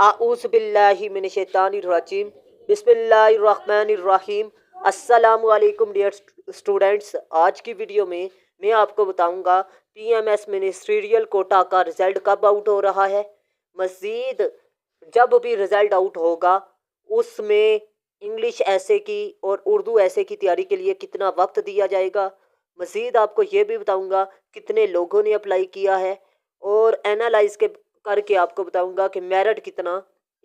आऊज़ बिल्लाहि मिनश शैतानिर रजीम बिस्मिल्लाहिर रहमानिर रहीम। अस्सलामु अलैकुम डियर स्टूडेंट्स। आज की वीडियो में मैं आपको बताऊंगा पीएमएस मिनिस्ट्रियल कोटा का रिज़ल्ट कब आउट हो रहा है। मज़ीद जब भी रिज़ल्ट आउट होगा उसमें इंग्लिश ऐसे की और उर्दू ऐसे की तैयारी के लिए कितना वक्त दिया जाएगा। मज़ीद आपको ये भी बताऊंगा कितने लोगों ने अप्लाई किया है और एनालाइज के करके आपको बताऊंगा कि मेरिट कितना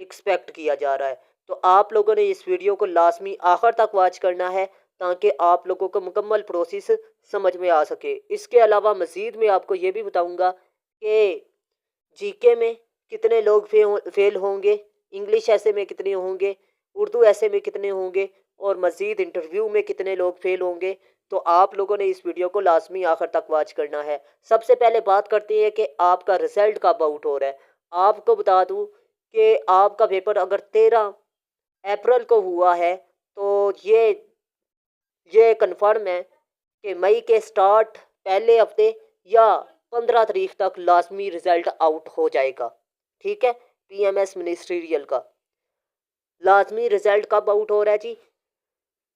एक्सपेक्ट किया जा रहा है। तो आप लोगों ने इस वीडियो को लाजमी आखिर तक वॉच करना है ताकि आप लोगों को मुकम्मल प्रोसेस समझ में आ सके। इसके अलावा मज़ीद मैं आपको ये भी बताऊंगा कि जीके में कितने लोग फेल होंगे, इंग्लिश ऐसे में कितने होंगे, उर्दू ऐसे में कितने होंगे और मज़ीद इंटरव्यू में कितने लोग फेल होंगे। तो आप लोगों ने इस वीडियो को लाजमी आखिर तक वॉच करना है। सबसे पहले बात करते हैं कि आपका रिज़ल्ट कब आउट हो रहा है। आपको बता दूं कि आपका पेपर अगर 13 अप्रैल को हुआ है तो ये कन्फर्म है कि मई के स्टार्ट पहले हफ्ते या 15 तारीख तक लाजमी रिज़ल्ट आउट हो जाएगा। ठीक है, पीएमएस मिनिस्ट्रियल का लाजमी रिज़ल्ट कब आउट हो रहा है जी?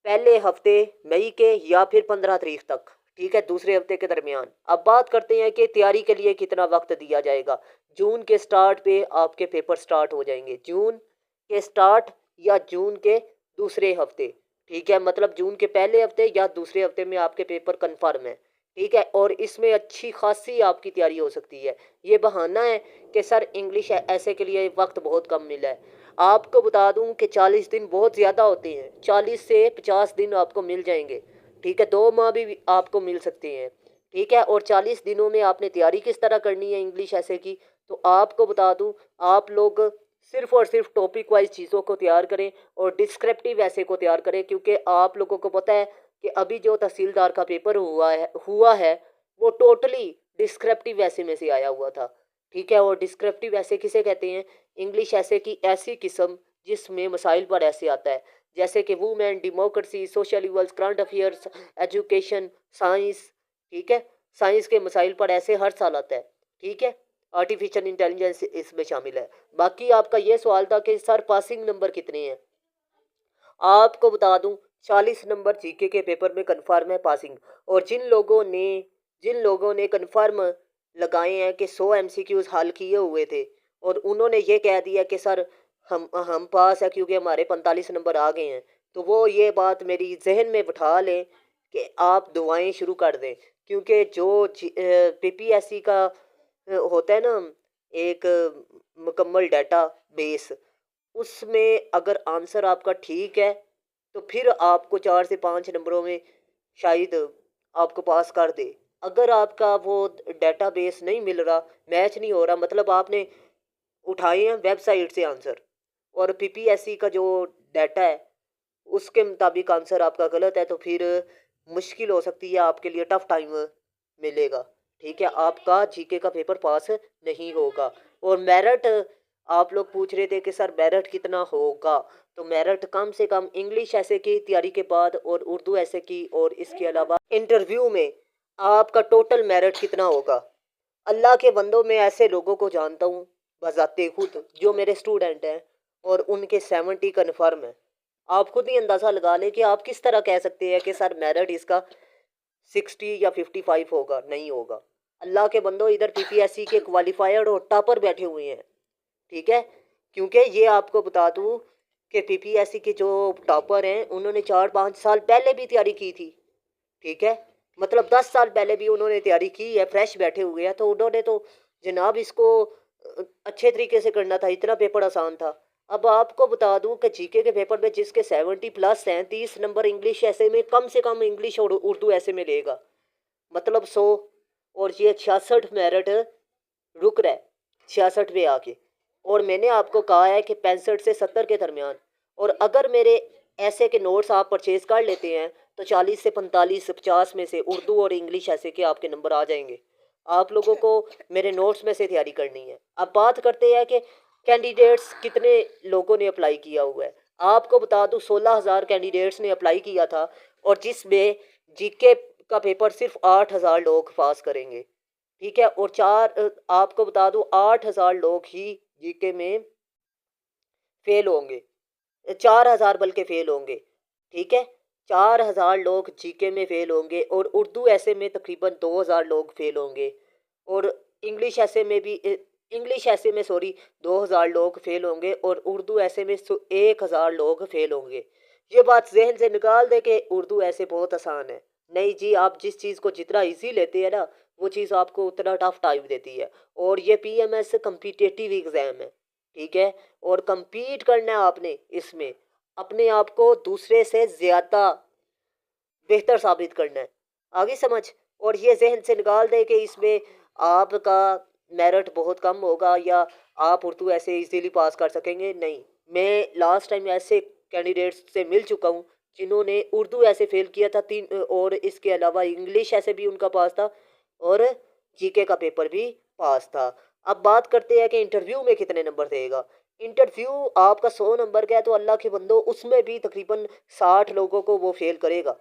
पहले हफ्ते मई के या फिर 15 तारीख तक। ठीक है, दूसरे हफ्ते के दरमियान। अब बात करते हैं कि तैयारी के लिए कितना वक्त दिया जाएगा। जून के स्टार्ट पे आपके पेपर स्टार्ट हो जाएंगे, जून के स्टार्ट या जून के दूसरे हफ्ते। ठीक है, मतलब जून के पहले हफ्ते या दूसरे हफ्ते में आपके पेपर कंफर्म है। ठीक है, और इसमें अच्छी खासी आपकी तैयारी हो सकती है। ये बहाना है कि सर इंग्लिश ऐसे के लिए वक्त बहुत कम मिला है। आपको बता दूं कि 40 दिन बहुत ज़्यादा होते हैं, 40 से 50 दिन आपको मिल जाएंगे। ठीक है, 2 माह भी आपको मिल सकते हैं। ठीक है, और 40 दिनों में आपने तैयारी किस तरह करनी है इंग्लिश ऐसे की, तो आपको बता दूं आप लोग सिर्फ और सिर्फ टॉपिक वाइज चीज़ों को तैयार करें और डिस्क्रिप्टिव ऐसे को तैयार करें। क्योंकि आप लोगों को पता है कि अभी जो तहसीलदार का पेपर हुआ है वो टोटली डिस्क्रिप्टिव ऐसे में से आया हुआ था। ठीक है, और डिस्क्रिप्टिव ऐसे किसे कहते हैं? इंग्लिश ऐसे की ऐसी किस्म जिसमें मसाइल पर ऐसे आता है, जैसे कि women, democracy, social evils, current affairs, education, science. ठीक है, साइंस के मसाइल पर ऐसे हर साल आता है। ठीक है, आर्टिफिशियल इंटेलिजेंस इसमें शामिल है। बाकी आपका ये सवाल था कि सर पासिंग नंबर कितने हैं। आपको बता दूं 40 नंबर जीके के पेपर में कंफर्म है पासिंग। और जिन लोगों ने कंफर्म लगाए हैं कि 100 एमसीक्यूज हल किए हुए थे और उन्होंने ये कह दिया कि सर हम पास है क्योंकि हमारे 45 नंबर आ गए हैं, तो वो ये बात मेरी जहन में बिठा लें कि आप दुआएं शुरू कर दें। क्योंकि जो पीपीएससी का होता है ना, एक मुकम्मल डाटा बेस, उसमें अगर आंसर आपका ठीक है तो फिर आपको 4 से 5 नंबरों में शायद आपको पास कर दे। अगर आपका वो डेटाबेस नहीं मिल रहा, मैच नहीं हो रहा, मतलब आपने उठाए हैं वेबसाइट से आंसर और पीपीएससी का जो डाटा है उसके मुताबिक आंसर आपका गलत है, तो फिर मुश्किल हो सकती है, आपके लिए टफ टाइम मिलेगा। ठीक है, आपका जीके का पेपर पास नहीं होगा। और मेरिट आप लोग पूछ रहे थे कि सर मेरिट कितना होगा, तो मेरिट कम से कम इंग्लिश ऐसे की तैयारी के बाद और उर्दू ऐसे की और इसके अलावा इंटरव्यू में आपका टोटल मेरिट कितना होगा। अल्लाह के बंदों में ऐसे लोगों को जानता हूँ बजाते खुद जो मेरे स्टूडेंट हैं और उनके 70 कन्फर्म है। आप खुद ही अंदाज़ा लगा लें कि आप किस तरह कह सकते हैं कि सर मेरिट इसका 60 या 55 होगा। नहीं होगा। अल्लाह के बंदो, इधर पीपीएससी के क्वालिफायर्ड और टॉपर बैठे हुए हैं। ठीक है, क्योंकि ये आपको बता दूं कि पीपीएससी के जो टॉपर हैं उन्होंने 4-5 साल पहले भी तैयारी की थी। ठीक है, मतलब 10 साल पहले भी उन्होंने तैयारी की है, फ्रेश बैठे हुए हैं, तो उन्होंने तो जनाब इसको अच्छे तरीके से करना था, इतना पेपर आसान था। अब आपको बता दूं कि जीके के पेपर में जिसके 70+ हैं, 30 नंबर इंग्लिश ऐसे में कम से कम इंग्लिश और उर्दू ऐसे में लेगा, मतलब 100। और ये 66 मेरिट रुक रहा है 66 पे आके। और मैंने आपको कहा है कि 65 से 70 के दरमियान। और अगर मेरे ऐसे के नोट्स आप परचेज कर लेते हैं तो 40 से 45 50 में से उर्दू और इंग्लिश ऐसे के आपके नंबर आ जाएंगे। आप लोगों को मेरे नोट्स में से तैयारी करनी है। अब बात करते हैं कि कैंडिडेट्स कितने लोगों ने अप्लाई किया हुआ है। आपको बता दूं 16,000 कैंडिडेट्स ने अप्लाई किया था और जिसमें जीके का पेपर सिर्फ 8,000 लोग पास करेंगे। ठीक है, और आपको बता दूं 8,000 लोग ही जीके में फेल होंगे, 4,000 बल्कि फेल होंगे। ठीक है, 4,000 लोग जीके में फेल होंगे और उर्दू ऐसे में तकरीबन 2,000 लोग फेल होंगे और इंग्लिश ऐसे में भी इंग्लिश ऐसे में सॉरी 2,000 लोग फेल होंगे और उर्दू ऐसे में 1,000 लोग फेल होंगे। ये बात जहन से निकाल दे कि उर्दू ऐसे बहुत आसान है। नहीं जी, आप जिस चीज़ को जितना इजी लेते हैं ना, वो चीज़ आपको उतना टफ टाइम देती है। और ये पीएमएस कम्पिटिटिव एग्ज़ाम है, ठीक है, और compete करना है आपने इसमें, अपने आप को दूसरे से ज़्यादा बेहतर साबित करना है। आगे समझ। और ये जहन से निकाल दे कि इसमें आपका मेरिट बहुत कम होगा या आप उर्दू ऐसे इजीली पास कर सकेंगे, नहीं। मैं लास्ट टाइम ऐसे कैंडिडेट्स से मिल चुका हूँ जिन्होंने उर्दू ऐसे फेल किया था 3, और इसके अलावा इंग्लिश ऐसे भी उनका पास था और जीके का पेपर भी पास था। अब बात करते हैं कि इंटरव्यू में कितने नंबर देगा। इंटरव्यू आपका 100 नंबर का है तो अल्लाह के बंदो उसमें भी तकरीबन 60 लोगों को वो फेल करेगा।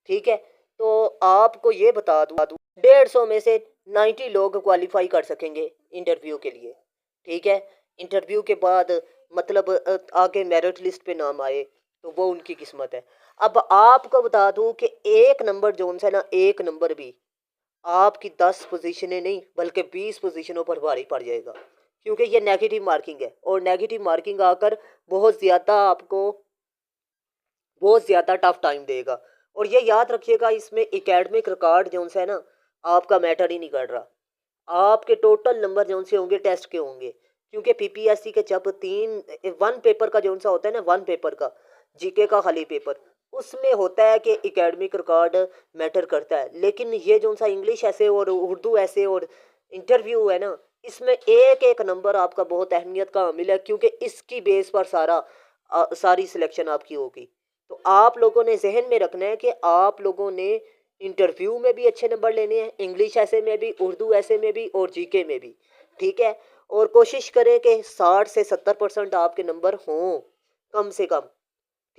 ठीक है, तो आपको ये बता दूँ 150 में से 90 लोग क्वालिफाई कर सकेंगे इंटरव्यू के लिए। ठीक है, इंटरव्यू के बाद मतलब आगे मेरिट लिस्ट पे नाम आए तो वो उनकी किस्मत है। अब आपको बता दूं कि एक नंबर जोन से ना, एक नंबर भी आपकी 10 पोजीशनें नहीं बल्कि 20 पोजीशनों पर भारी पड़ जाएगा, क्योंकि ये नेगेटिव मार्किंग है और नेगेटिव मार्किंग आकर बहुत ज़्यादा टफ टाइम देगा। और ये याद रखिएगा, इसमें एकेडमिक रिकॉर्ड जो है ना, आपका मैटर ही नहीं कर रहा। आपके टोटल नंबर जो से होंगे टेस्ट के होंगे, क्योंकि पीपीएससी के जब 1 पेपर का जो सा होता है ना, 1 पेपर का जीके का खाली पेपर, उसमें होता है कि एकेडमिक रिकॉर्ड मैटर करता है। लेकिन ये जो सा इंग्लिश ऐसे और उर्दू ऐसे और इंटरव्यू है ना, इसमें एक एक नंबर आपका बहुत अहमियत का हामिल है, क्योंकि इसकी बेस पर सारी सिलेक्शन आपकी होगी। तो आप लोगों ने जहन में रखना है कि आप लोगों ने इंटरव्यू में भी अच्छे नंबर लेने हैं, इंग्लिश ऐसे में भी, उर्दू ऐसे में भी और जीके में भी। ठीक है, और कोशिश करें कि 60 से 70% आपके नंबर हों कम से कम।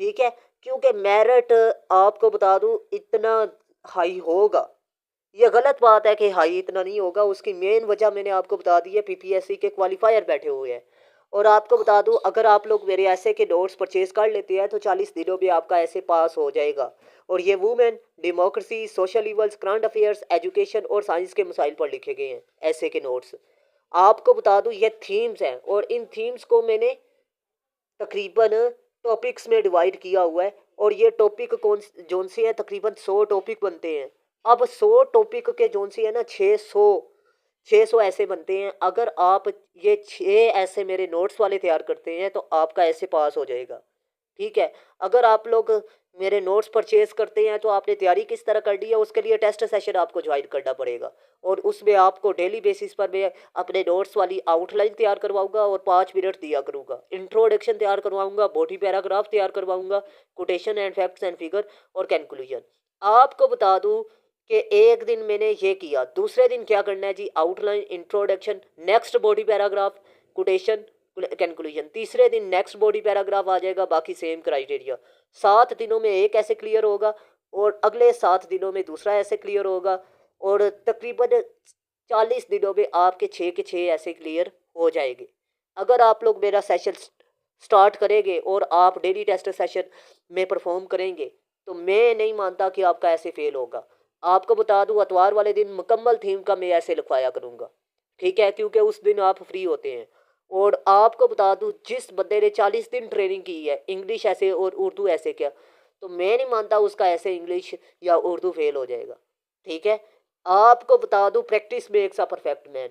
ठीक है, क्योंकि मेरिट आपको बता दूं इतना हाई होगा, ये गलत बात है कि हाई इतना नहीं होगा। उसकी मेन वजह मैंने आपको बता दी है, पीपीएससी के क्वालिफायर बैठे हुए हैं। और आपको बता दूं, अगर आप लोग मेरे ऐसे के नोट्स परचेज कर लेते हैं तो 40 दिनों में आपका ऐसे पास हो जाएगा। और ये women, democracy, social evils, current affairs, education और साइंस के मसाइल पर लिखे गए हैं ऐसे के नोट्स। आपको बता दूं ये थीम्स हैं और इन थीम्स को मैंने तकरीबन टॉपिक्स में डिवाइड किया हुआ है। और ये टॉपिक जोन से हैं, तकरीबन 100 टॉपिक बनते हैं। अब 100 टॉपिक के जोन से है ना, 600 ऐसे बनते हैं। अगर आप ये 6 ऐसे मेरे नोट्स वाले तैयार करते हैं तो आपका ऐसे पास हो जाएगा। ठीक है, अगर आप लोग मेरे नोट्स परचेज करते हैं तो आपने तैयारी किस तरह कर ली है, उसके लिए टेस्ट सेशन आपको ज्वाइन करना पड़ेगा। और उसमें आपको डेली बेसिस पर मैं अपने नोट्स वाली आउटलाइन तैयार करवाऊंगा और 5 मिनट दिया करूंगा। इंट्रोडक्शन तैयार करवाऊंगा, बॉडी पैराग्राफ तैयार करवाऊंगा, quotation and facts and figure और कैलकुलेशन। आपको बता दूं कि एक दिन मैंने ये किया, दूसरे दिन क्या करना है जी, outline, introduction, next body paragraph, quotation, conclusion. तीसरे दिन नेक्स्ट बॉडी पैराग्राफ आ जाएगा, बाकी सेम क्राइटेरिया। 7 दिनों में एक ऐसे क्लियर होगा और अगले 7 दिनों में दूसरा ऐसे क्लियर होगा और तकरीबन 40 दिनों में आपके 6 के 6 ऐसे क्लियर हो जाएंगे। अगर आप लोग मेरा सेशन स्टार्ट करेंगे और आप डेली टेस्ट सेशन में परफॉर्म करेंगे तो मैं नहीं मानता कि आपका ऐसे फेल होगा। आपको बता दूं, अतवार वाले दिन मुकम्मल थीम का मैं ऐसे लिखवाया करूँगा। ठीक है, क्योंकि उस दिन आप फ्री होते हैं। और आपको बता दूं, जिस बंदे ने 40 दिन ट्रेनिंग की है इंग्लिश ऐसे और उर्दू ऐसे क्या, तो मैं नहीं मानता उसका ऐसे इंग्लिश या उर्दू फेल हो जाएगा। ठीक है, आपको बता दूं, practice makes a perfect man.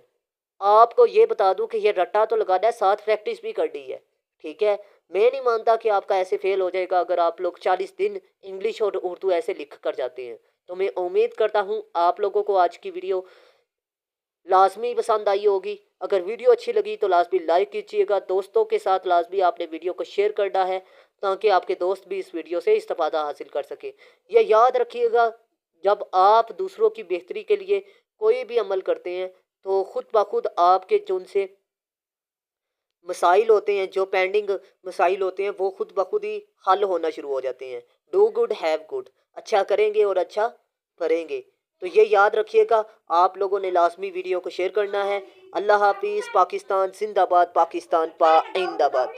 आपको ये बता दूं कि ये रट्टा तो लगाना है, साथ प्रैक्टिस भी करनी है। ठीक है, मैं नहीं मानता कि आपका ऐसे फेल हो जाएगा अगर आप लोग 40 दिन इंग्लिश और उर्दू ऐसे लिख कर जाते हैं। तो मैं उम्मीद करता हूँ आप लोगों को आज की वीडियो लाजमी पसंद आई होगी। अगर वीडियो अच्छी लगी तो लाजमी लाइक कीजिएगा, दोस्तों के साथ लाजमी आपने वीडियो को शेयर करना है ताकि आपके दोस्त भी इस वीडियो से इस्तेफादा हासिल कर सके। यह याद रखिएगा, जब आप दूसरों की बेहतरी के लिए कोई भी अमल करते हैं तो खुद ब खुद आपके जो उनसे मसाइल होते हैं, जो पेंडिंग मसाइल होते हैं, वो खुद ब खुद ही हल होना शुरू हो जाते हैं। डू गुड हैव गुड, अच्छा करेंगे और अच्छा करेंगे। तो ये याद रखिएगा, आप लोगों ने लाजमी वीडियो को शेयर करना है। अल्लाह हाफिज़। पाकिस्तान जिंदाबाद, पाकिस्तान पाइंदाबाद।